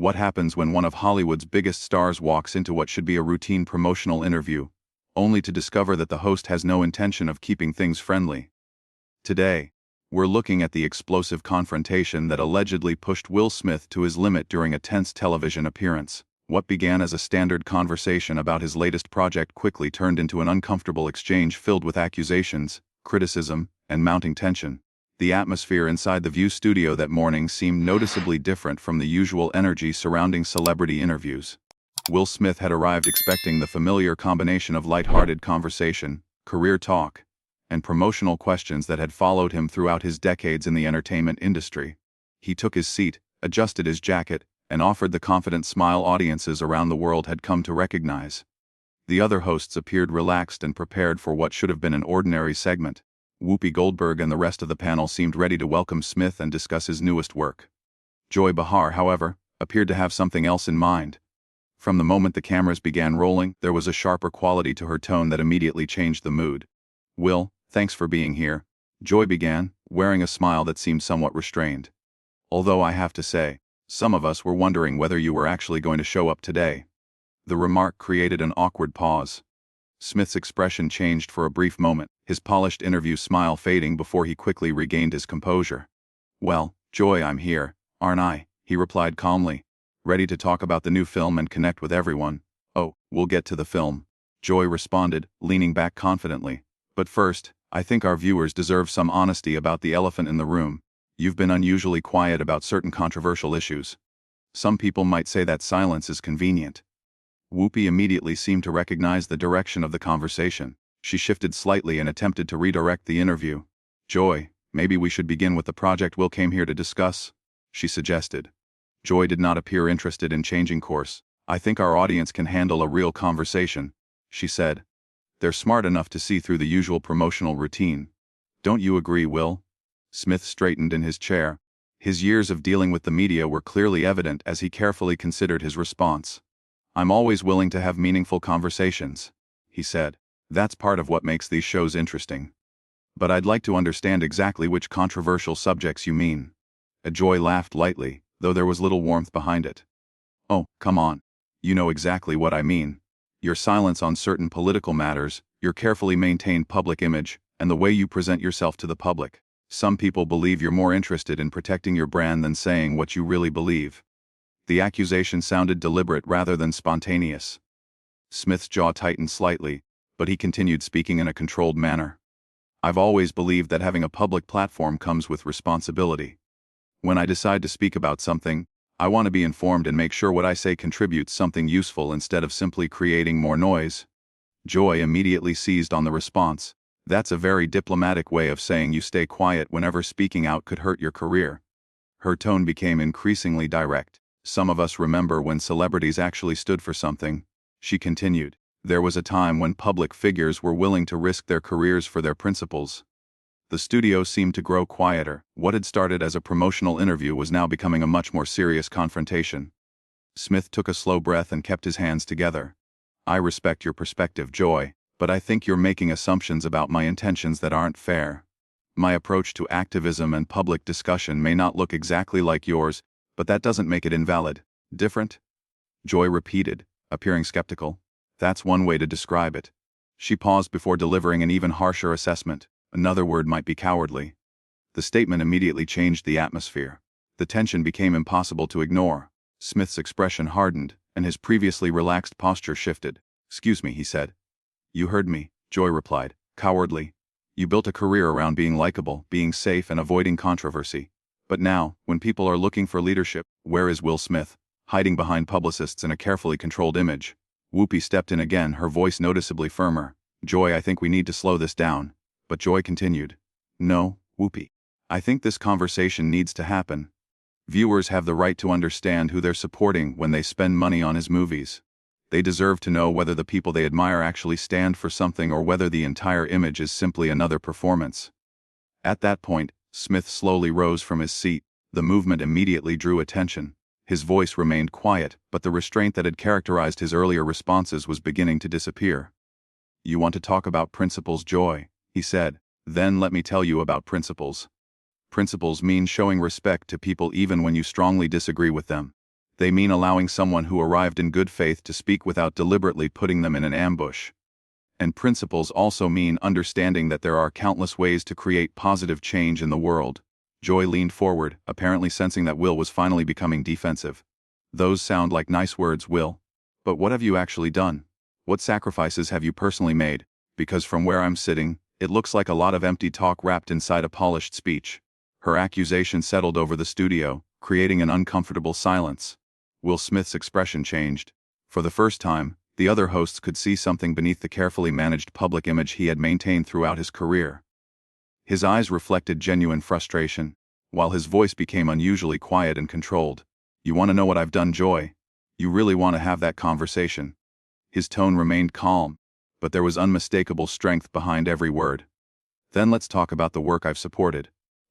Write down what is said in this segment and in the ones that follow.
What happens when one of Hollywood's biggest stars walks into what should be a routine promotional interview, only to discover that the host has no intention of keeping things friendly? Today, we're looking at the explosive confrontation that allegedly pushed Will Smith to his limit during a tense television appearance. What began as a standard conversation about his latest project quickly turned into an uncomfortable exchange filled with accusations, criticism, and mounting tension. The atmosphere inside the View studio that morning seemed noticeably different from the usual energy surrounding celebrity interviews. Will Smith had arrived expecting the familiar combination of light-hearted conversation, career talk, and promotional questions that had followed him throughout his decades in the entertainment industry. He took his seat, adjusted his jacket, and offered the confident smile audiences around the world had come to recognize. The other hosts appeared relaxed and prepared for what should have been an ordinary segment. Whoopi Goldberg and the rest of the panel seemed ready to welcome Smith and discuss his newest work. Joy Behar, however, appeared to have something else in mind. From the moment the cameras began rolling, there was a sharper quality to her tone that immediately changed the mood. "Will, thanks for being here," Joy began, wearing a smile that seemed somewhat restrained. "Although I have to say, some of us were wondering whether you were actually going to show up today." The remark created an awkward pause. Smith's expression changed for a brief moment, his polished interview smile fading before he quickly regained his composure. "Well, Joy, I'm here, aren't I?" he replied calmly. "Ready to talk about the new film and connect with everyone." "Oh, we'll get to the film," Joy responded, leaning back confidently. "But first, I think our viewers deserve some honesty about the elephant in the room. You've been unusually quiet about certain controversial issues. Some people might say that silence is convenient." Whoopi immediately seemed to recognize the direction of the conversation. She shifted slightly and attempted to redirect the interview. "Joy, maybe we should begin with the project Will came here to discuss," she suggested. Joy did not appear interested in changing course. "I think our audience can handle a real conversation," she said. "They're smart enough to see through the usual promotional routine. Don't you agree, Will?" Smith straightened in his chair. His years of dealing with the media were clearly evident as he carefully considered his response. "I'm always willing to have meaningful conversations," he said. "That's part of what makes these shows interesting. But I'd like to understand exactly which controversial subjects you mean." Joy laughed lightly, though there was little warmth behind it. "Oh, come on. You know exactly what I mean. Your silence on certain political matters, your carefully maintained public image, and the way you present yourself to the public. Some people believe you're more interested in protecting your brand than saying what you really believe." The accusation sounded deliberate rather than spontaneous. Smith's jaw tightened slightly, but he continued speaking in a controlled manner. "I've always believed that having a public platform comes with responsibility. When I decide to speak about something, I want to be informed and make sure what I say contributes something useful instead of simply creating more noise." Joy immediately seized on the response. "That's a very diplomatic way of saying you stay quiet whenever speaking out could hurt your career." Her tone became increasingly direct. "Some of us remember when celebrities actually stood for something," she continued. "There was a time when public figures were willing to risk their careers for their principles." The studio seemed to grow quieter. What had started as a promotional interview was now becoming a much more serious confrontation. Smith took a slow breath and kept his hands together. "I respect your perspective, Joy, but I think you're making assumptions about my intentions that aren't fair. My approach to activism and public discussion may not look exactly like yours, but that doesn't make it invalid." "Different?" Joy repeated, appearing skeptical. "That's one way to describe it." She paused before delivering an even harsher assessment. Another word might be cowardly. The statement immediately changed the atmosphere. The tension became impossible to ignore. Smith's expression hardened, and his previously relaxed posture shifted. "Excuse me," he said. "You heard me," Joy replied. "Cowardly. You built a career around being likable, being safe, and avoiding controversy. But now, when people are looking for leadership, where is Will Smith? Hiding behind publicists in a carefully controlled image." Whoopi stepped in again, her voice noticeably firmer. "Joy, I think we need to slow this down." But Joy continued. "No, Whoopi. I think this conversation needs to happen. Viewers have the right to understand who they're supporting when they spend money on his movies. They deserve to know whether the people they admire actually stand for something or whether the entire image is simply another performance." At that point, Smith slowly rose from his seat. The movement immediately drew attention. His voice remained quiet, but the restraint that had characterized his earlier responses was beginning to disappear. "You want to talk about principles, Joy," he said. "Then let me tell you about principles. Principles mean showing respect to people even when you strongly disagree with them. They mean allowing someone who arrived in good faith to speak without deliberately putting them in an ambush. And principles also mean understanding that there are countless ways to create positive change in the world. Joy leaned forward, apparently sensing that Will was finally becoming defensive. Those sound like nice words, Will. But what have you actually done? What sacrifices have you personally made? Because from where I'm sitting, it looks like a lot of empty talk wrapped inside a polished speech. Her accusation settled over the studio, creating an uncomfortable silence. Will Smith's expression changed. For the first time, the other hosts could see something beneath the carefully managed public image he had maintained throughout his career. His eyes reflected genuine frustration, while his voice became unusually quiet and controlled. You want to know what I've done, Joy? You really want to have that conversation? His tone remained calm, but there was unmistakable strength behind every word. Then let's talk about the work I've supported.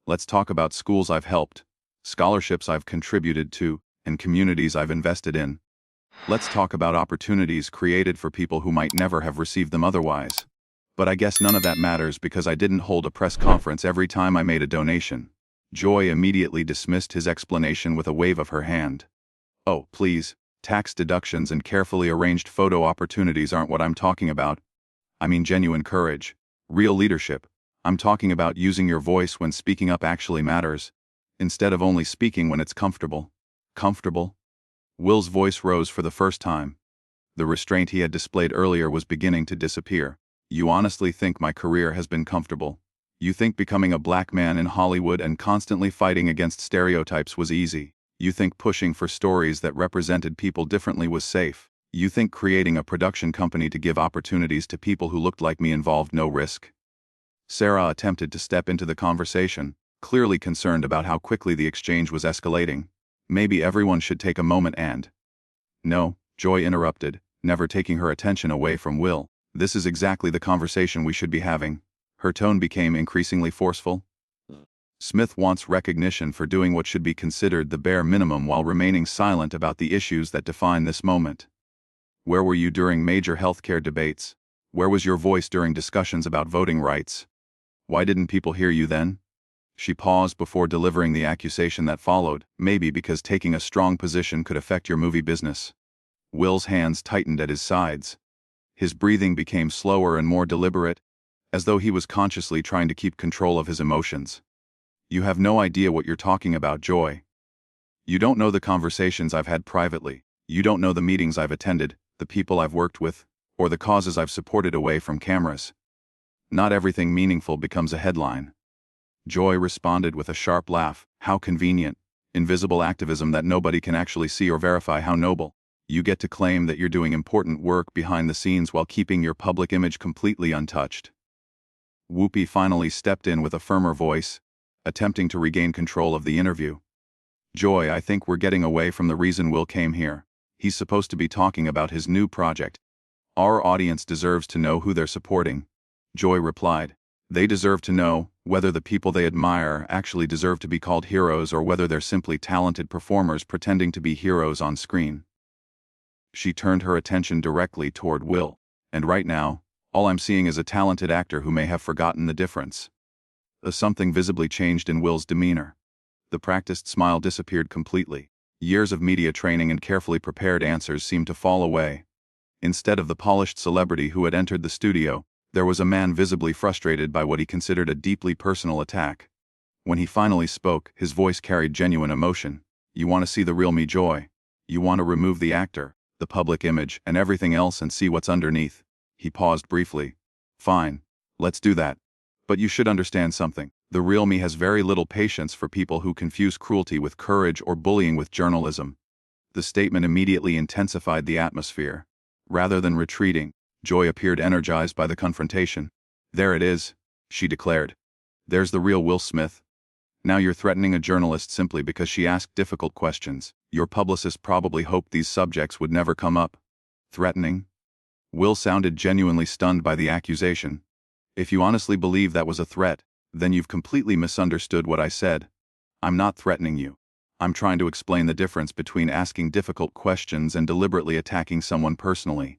Let's talk about schools I've helped, scholarships I've contributed to, and communities I've invested in. Let's talk about opportunities created for people who might never have received them otherwise. But I guess none of that matters because I didn't hold a press conference every time I made a donation. Joy immediately dismissed his explanation with a wave of her hand. Oh, please, tax deductions and carefully arranged photo opportunities aren't what I'm talking about. I mean genuine courage, real leadership. I'm talking about using your voice when speaking up actually matters, instead of only speaking when it's comfortable. Comfortable? Will's voice rose for the first time. The restraint he had displayed earlier was beginning to disappear. You honestly think my career has been comfortable? You think becoming a black man in Hollywood and constantly fighting against stereotypes was easy? You think pushing for stories that represented people differently was safe? You think creating a production company to give opportunities to people who looked like me involved no risk? Sarah attempted to step into the conversation, clearly concerned about how quickly the exchange was escalating. Maybe everyone should take a moment and... No, Joy interrupted, never taking her attention away from Will. This is exactly the conversation we should be having. Her tone became increasingly forceful. Smith wants recognition for doing what should be considered the bare minimum while remaining silent about the issues that define this moment. Where were you during major healthcare debates? Where was your voice during discussions about voting rights? Why didn't people hear you then? She paused before delivering the accusation that followed, maybe because taking a strong position could affect your movie business. Will's hands tightened at his sides. His breathing became slower and more deliberate, as though he was consciously trying to keep control of his emotions. You have no idea what you're talking about, Joy. You don't know the conversations I've had privately. You don't know the meetings I've attended, the people I've worked with, or the causes I've supported away from cameras. Not everything meaningful becomes a headline. Joy responded with a sharp laugh. How convenient. Invisible activism that nobody can actually see or verify. How noble. You get to claim that you're doing important work behind the scenes while keeping your public image completely untouched. Whoopi finally stepped in with a firmer voice, attempting to regain control of the interview. Joy, I think we're getting away from the reason Will came here. He's supposed to be talking about his new project. Our audience deserves to know who they're supporting. Joy replied. They deserve to know whether the people they admire actually deserve to be called heroes or whether they're simply talented performers pretending to be heroes on screen. She turned her attention directly toward Will, and right now, all I'm seeing is a talented actor who may have forgotten the difference. Something visibly changed in Will's demeanor. The practiced smile disappeared completely. Years of media training and carefully prepared answers seemed to fall away. Instead of the polished celebrity who had entered the studio, there was a man visibly frustrated by what he considered a deeply personal attack. When he finally spoke, his voice carried genuine emotion. You want to see the real me, Joy? You want to remove the actor, the public image, and everything else and see what's underneath? He paused briefly. Fine. Let's do that. But you should understand something. The real me has very little patience for people who confuse cruelty with courage or bullying with journalism. The statement immediately intensified the atmosphere. Rather than retreating, Joy appeared energized by the confrontation. There it is, she declared. There's the real Will Smith. Now you're threatening a journalist simply because she asked difficult questions. Your publicist probably hoped these subjects would never come up. Threatening? Will sounded genuinely stunned by the accusation. If you honestly believe that was a threat, then you've completely misunderstood what I said. I'm not threatening you. I'm trying to explain the difference between asking difficult questions and deliberately attacking someone personally.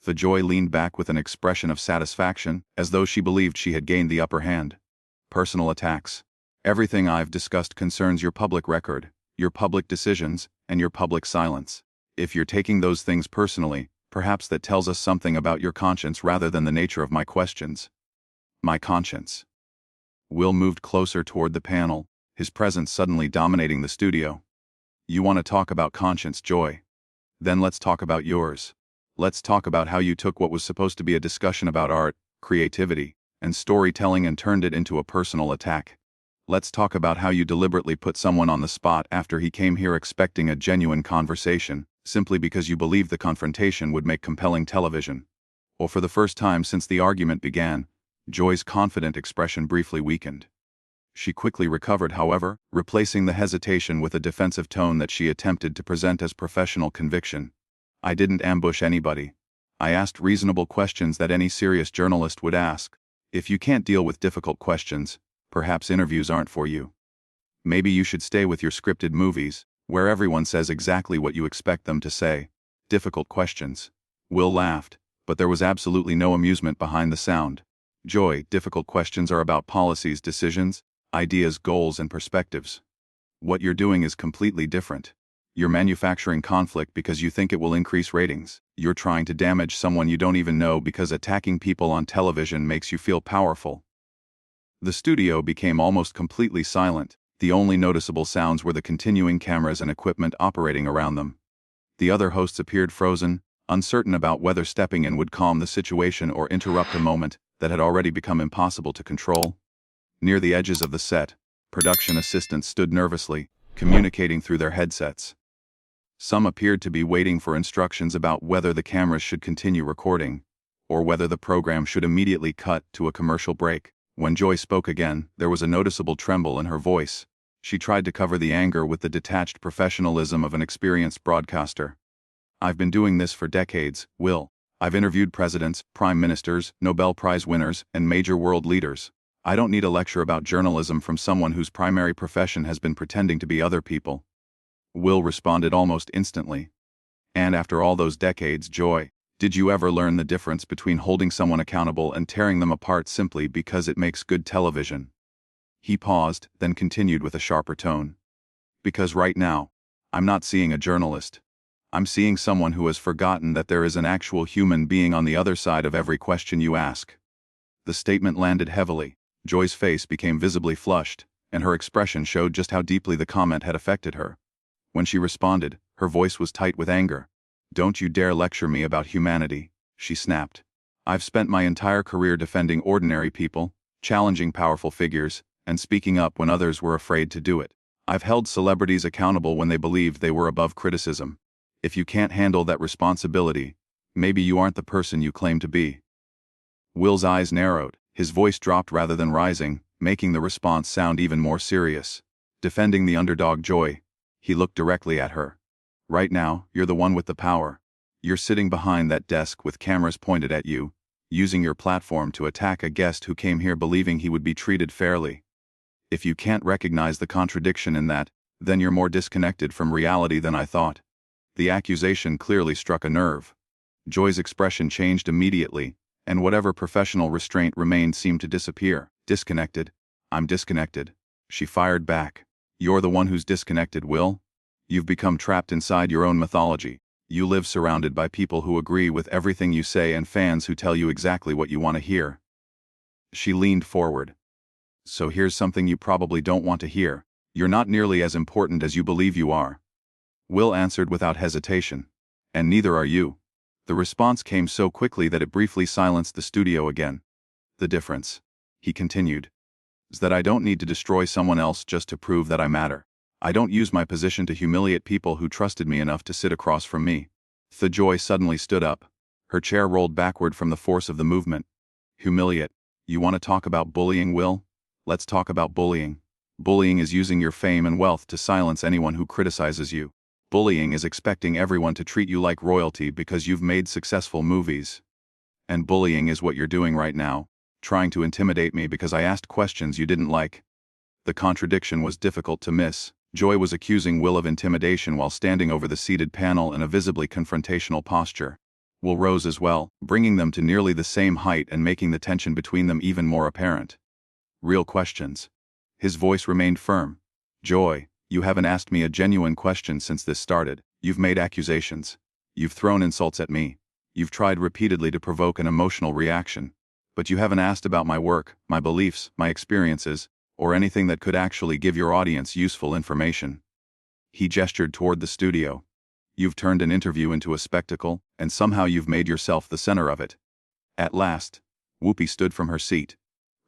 The Joy leaned back with an expression of satisfaction, as though she believed she had gained the upper hand. Personal attacks. Everything I've discussed concerns your public record, your public decisions, and your public silence. If you're taking those things personally, perhaps that tells us something about your conscience rather than the nature of my questions. My conscience. Will moved closer toward the panel, his presence suddenly dominating the studio. You want to talk about conscience, Joy? Then let's talk about yours. Let's talk about how you took what was supposed to be a discussion about art, creativity, and storytelling and turned it into a personal attack. Let's talk about how you deliberately put someone on the spot after he came here expecting a genuine conversation, simply because you believed the confrontation would make compelling television. Or for the first time since the argument began, Joy's confident expression briefly weakened. She quickly recovered, however, replacing the hesitation with a defensive tone that she attempted to present as professional conviction. I didn't ambush anybody. I asked reasonable questions that any serious journalist would ask. If you can't deal with difficult questions, perhaps interviews aren't for you. Maybe you should stay with your scripted movies, where everyone says exactly what you expect them to say. Difficult questions. Will laughed, but there was absolutely no amusement behind the sound. Joy, difficult questions are about policies, decisions, ideas, goals, and perspectives. What you're doing is completely different. You're manufacturing conflict because you think it will increase ratings. You're trying to damage someone you don't even know because attacking people on television makes you feel powerful. The studio became almost completely silent. The only noticeable sounds were the continuing cameras and equipment operating around them. The other hosts appeared frozen, uncertain about whether stepping in would calm the situation or interrupt a moment that had already become impossible to control. Near the edges of the set, production assistants stood nervously, communicating through their headsets. Some appeared to be waiting for instructions about whether the cameras should continue recording, or whether the program should immediately cut to a commercial break. When Joy spoke again, there was a noticeable tremble in her voice. She tried to cover the anger with the detached professionalism of an experienced broadcaster. I've been doing this for decades, Will. I've interviewed presidents, prime ministers, Nobel Prize winners, and major world leaders. I don't need a lecture about journalism from someone whose primary profession has been pretending to be other people. Will responded almost instantly. And after all those decades, Joy, did you ever learn the difference between holding someone accountable and tearing them apart simply because it makes good television? He paused, then continued with a sharper tone. Because right now, I'm not seeing a journalist. I'm seeing someone who has forgotten that there is an actual human being on the other side of every question you ask. The statement landed heavily. Joy's face became visibly flushed, and her expression showed just how deeply the comment had affected her. When she responded, her voice was tight with anger. Don't you dare lecture me about humanity, she snapped. I've spent my entire career defending ordinary people, challenging powerful figures, and speaking up when others were afraid to do it. I've held celebrities accountable when they believed they were above criticism. If you can't handle that responsibility, maybe you aren't the person you claim to be. Will's eyes narrowed, his voice dropped rather than rising, making the response sound even more serious. Defending the underdog, Joy. He looked directly at her. Right now, you're the one with the power. You're sitting behind that desk with cameras pointed at you, using your platform to attack a guest who came here believing he would be treated fairly. If you can't recognize the contradiction in that, then you're more disconnected from reality than I thought. The accusation clearly struck a nerve. Joy's expression changed immediately, and whatever professional restraint remained seemed to disappear. Disconnected? I'm disconnected. She fired back. You're the one who's disconnected, Will. You've become trapped inside your own mythology. You live surrounded by people who agree with everything you say and fans who tell you exactly what you want to hear. She leaned forward. So here's something you probably don't want to hear. You're not nearly as important as you believe you are. Will answered without hesitation. And neither are you. The response came so quickly that it briefly silenced the studio again. The difference, he continued, is that I don't need to destroy someone else just to prove that I matter. I don't use my position to humiliate people who trusted me enough to sit across from me. Joy suddenly stood up. Her chair rolled backward from the force of the movement. Humiliate? You want to talk about bullying, Will? Let's talk about bullying. Bullying is using your fame and wealth to silence anyone who criticizes you. Bullying is expecting everyone to treat you like royalty because you've made successful movies. And bullying is what you're doing right now, trying to intimidate me because I asked questions you didn't like. The contradiction was difficult to miss. Joy was accusing Will of intimidation while standing over the seated panel in a visibly confrontational posture. Will rose as well, bringing them to nearly the same height and making the tension between them even more apparent. Real questions. His voice remained firm. Joy, You haven't asked me a genuine question since this started. You've made accusations. You've thrown insults at me. You've tried repeatedly to provoke an emotional reaction. But you haven't asked about my work, my beliefs, my experiences, or anything that could actually give your audience useful information. He gestured toward the studio. You've turned an interview into a spectacle, and somehow you've made yourself the center of it. At last, Whoopi stood from her seat.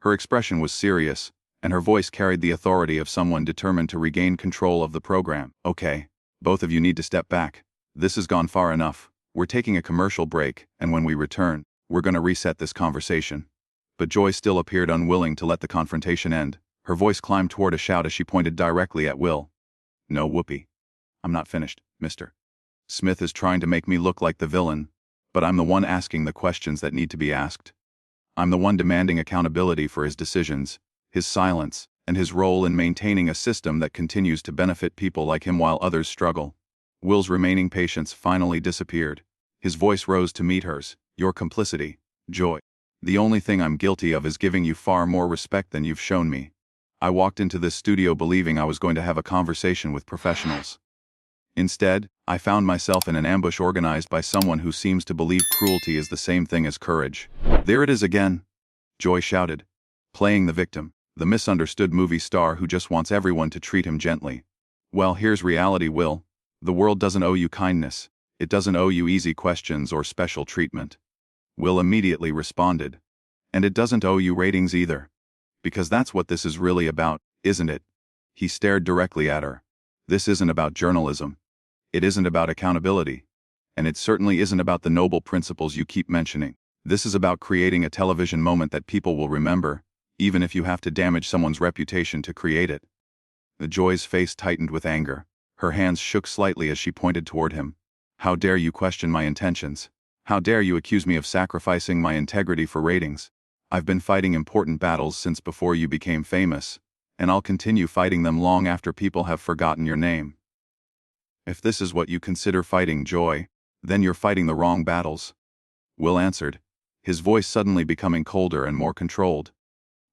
Her expression was serious, and her voice carried the authority of someone determined to regain control of the program. Okay, both of you need to step back. This has gone far enough. We're taking a commercial break, and when we return, we're going to reset this conversation. But Joy still appeared unwilling to let the confrontation end. Her voice climbed toward a shout as she pointed directly at Will. No, Whoopi. I'm not finished, mister. Smith is trying to make me look like the villain, but I'm the one asking the questions that need to be asked. I'm the one demanding accountability for his decisions, his silence, and his role in maintaining a system that continues to benefit people like him while others struggle. Will's remaining patience finally disappeared. His voice rose to meet hers. Your complicity, Joy. The only thing I'm guilty of is giving you far more respect than you've shown me. I walked into this studio believing I was going to have a conversation with professionals. Instead, I found myself in an ambush organized by someone who seems to believe cruelty is the same thing as courage. There it is again, Joy shouted. Playing the victim, the misunderstood movie star who just wants everyone to treat him gently. Well, here's reality, Will. The world doesn't owe you kindness. It doesn't owe you easy questions or special treatment. Will immediately responded. And it doesn't owe you ratings either. Because that's what this is really about, isn't it? He stared directly at her. This isn't about journalism. It isn't about accountability. And it certainly isn't about the noble principles you keep mentioning. This is about creating a television moment that people will remember, even if you have to damage someone's reputation to create it. The Joy's face tightened with anger. Her hands shook slightly as she pointed toward him. How dare you question my intentions? How dare you accuse me of sacrificing my integrity for ratings? I've been fighting important battles since before you became famous, and I'll continue fighting them long after people have forgotten your name. If this is what you consider fighting, Joy, then you're fighting the wrong battles. Will answered, his voice suddenly becoming colder and more controlled.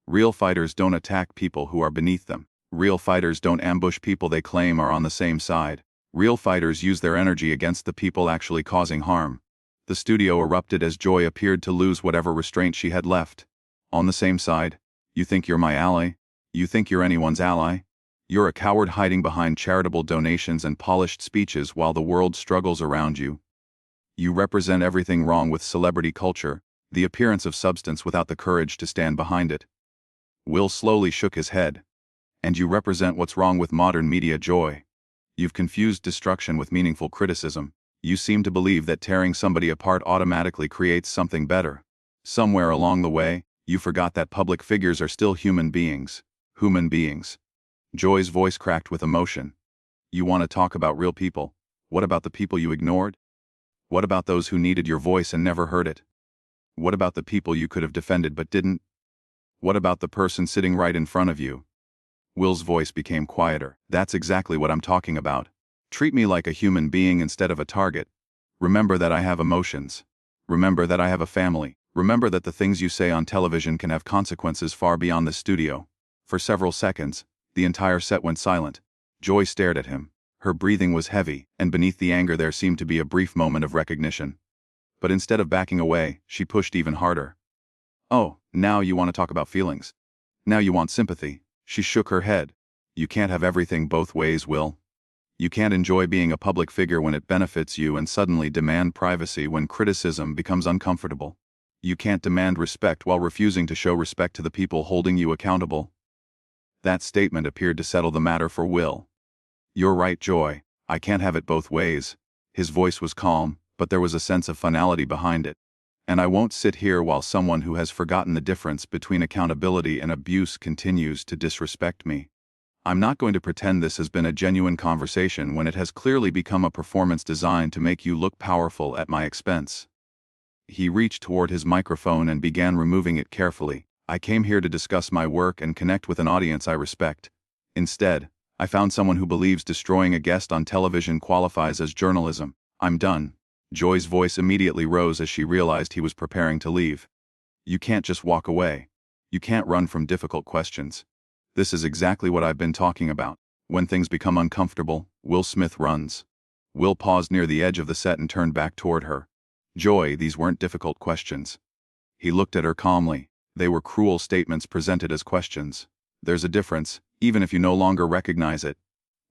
Real fighters don't attack people who are beneath them. Real fighters don't ambush people they claim are on the same side. Real fighters use their energy against the people actually causing harm. The studio erupted as Joy appeared to lose whatever restraint she had left. On the same side, you think you're my ally? You think you're anyone's ally? You're a coward hiding behind charitable donations and polished speeches while the world struggles around you. You represent everything wrong with celebrity culture, the appearance of substance without the courage to stand behind it. Will slowly shook his head. And you represent what's wrong with modern media, Joy. You've confused destruction with meaningful criticism. You seem to believe that tearing somebody apart automatically creates something better. Somewhere along the way, you forgot that public figures are still human beings. Human beings. Joy's voice cracked with emotion. You want to talk about real people? What about the people you ignored? What about those who needed your voice and never heard it? What about the people you could have defended but didn't? What about the person sitting right in front of you? Will's voice became quieter. That's exactly what I'm talking about. Treat me like a human being instead of a target. Remember that I have emotions. Remember that I have a family. Remember that the things you say on television can have consequences far beyond the studio. For several seconds, the entire set went silent. Joy stared at him. Her breathing was heavy, and beneath the anger there seemed to be a brief moment of recognition. But instead of backing away, she pushed even harder. Oh, now you want to talk about feelings. Now you want sympathy. She shook her head. You can't have everything both ways, Will. You can't enjoy being a public figure when it benefits you and suddenly demand privacy when criticism becomes uncomfortable. You can't demand respect while refusing to show respect to the people holding you accountable. That statement appeared to settle the matter for Will. You're right, Joy. I can't have it both ways. His voice was calm, but there was a sense of finality behind it. And I won't sit here while someone who has forgotten the difference between accountability and abuse continues to disrespect me. I'm not going to pretend this has been a genuine conversation when it has clearly become a performance designed to make you look powerful at my expense. He reached toward his microphone and began removing it carefully. I came here to discuss my work and connect with an audience I respect. Instead, I found someone who believes destroying a guest on television qualifies as journalism. I'm done. Joy's voice immediately rose as she realized he was preparing to leave. You can't just walk away. You can't run from difficult questions. This is exactly what I've been talking about. When things become uncomfortable, Will Smith runs. Will paused near the edge of the set and turned back toward her. Joy, these weren't difficult questions. He looked at her calmly. They were cruel statements presented as questions. There's a difference, even if you no longer recognize it.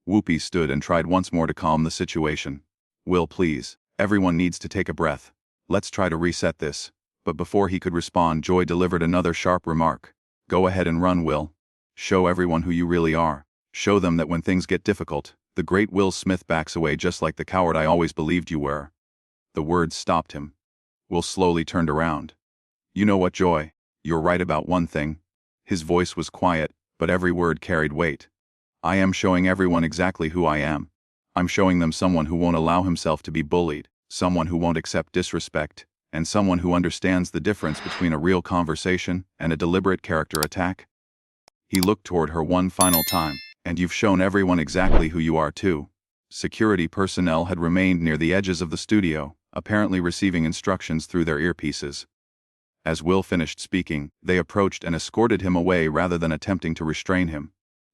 Whoopi stood and tried once more to calm the situation. Will, please. Everyone needs to take a breath. Let's try to reset this. But before he could respond, Joy delivered another sharp remark. Go ahead and run, Will. Show everyone who you really are. Show them that when things get difficult, the great Will Smith backs away just like the coward I always believed you were. The words stopped him. Will slowly turned around. You know what, Joy? You're right about one thing. His voice was quiet, but every word carried weight. I am showing everyone exactly who I am. I'm showing them someone who won't allow himself to be bullied, someone who won't accept disrespect, and someone who understands the difference between a real conversation and a deliberate character attack. He looked toward her one final time. And you've shown everyone exactly who you are too. Security personnel had remained near the edges of the studio, apparently receiving instructions through their earpieces. As Will finished speaking, they approached and escorted him away rather than attempting to restrain him.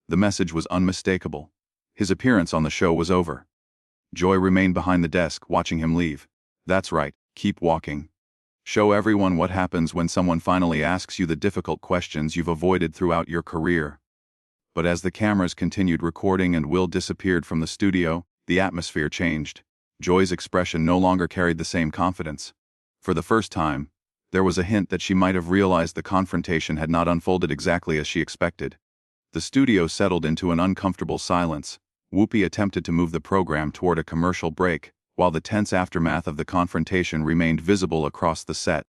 The message was unmistakable. His appearance on the show was over. Joy remained behind the desk, watching him leave. That's right, keep walking. Show everyone what happens when someone finally asks you the difficult questions you've avoided throughout your career. But as the cameras continued recording and Will disappeared from the studio, the atmosphere changed. Joy's expression no longer carried the same confidence. For the first time, there was a hint that she might have realized the confrontation had not unfolded exactly as she expected. The studio settled into an uncomfortable silence. Whoopi attempted to move the program toward a commercial break, while the tense aftermath of the confrontation remained visible across the set.